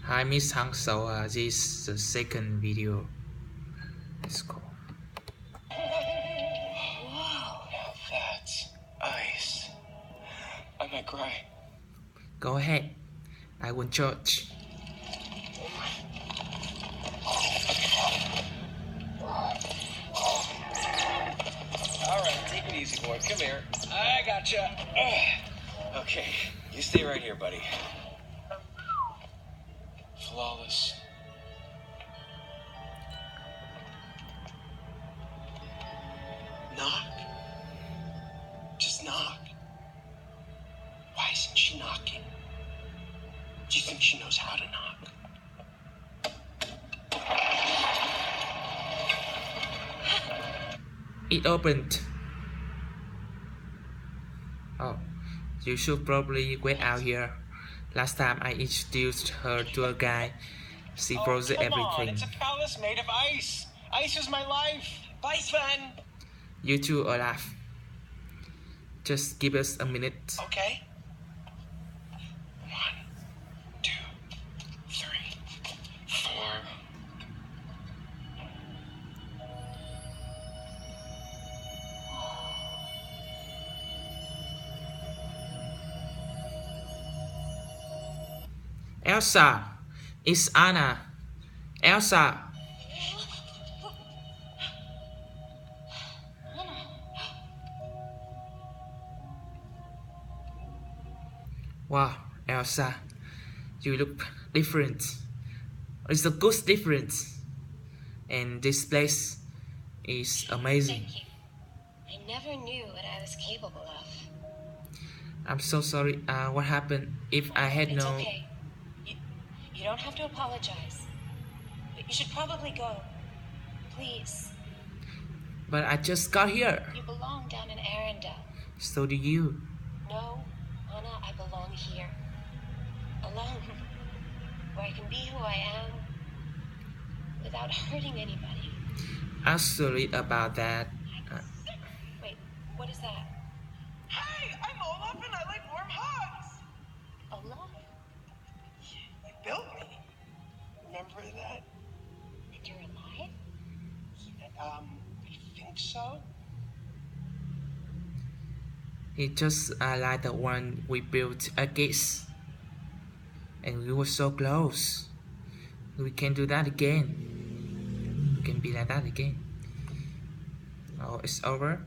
Hi Miss Hang, so this is the second video. Let's go. Wow, now that's ice. I might cry. Go ahead. I won't judge. Alright, take it easy, boy. Come here. I gotcha. Okay, you stay right here, buddy. Flawless. Knock. Just knock. Why isn't she knocking? Do you think she knows how to knock? It opened. Oh, you should probably wait out here. Last time I introduced her to a guy, she froze come everything. On. It's a palace made of ice. Ice is my life. Ice fan. You two, Olaf. Just give us a minute. Okay. 1, 2, 3, 4. Elsa, it's Anna. Elsa. Wow, Elsa, you look different. It's a good difference. And this place is amazing. Thank you. I never knew what I was capable of. I'm so sorry. What happened? If I had It's no... okay. You don't have to apologize. But you should probably go. Please. But I just got here. You belong down in Arendelle. So do you. No, Anna, I belong here. Alone. Where I can be who I am without hurting anybody. I'm sorry about that. Wait, what is that? Hey, I'm Olaf and I like warm hugs. Olaf? You built me. Remember that? And you're alive? I think so. It's just like the one we built at Gates. And we were so close. We can do that again. We can be like that again. Oh, it's over.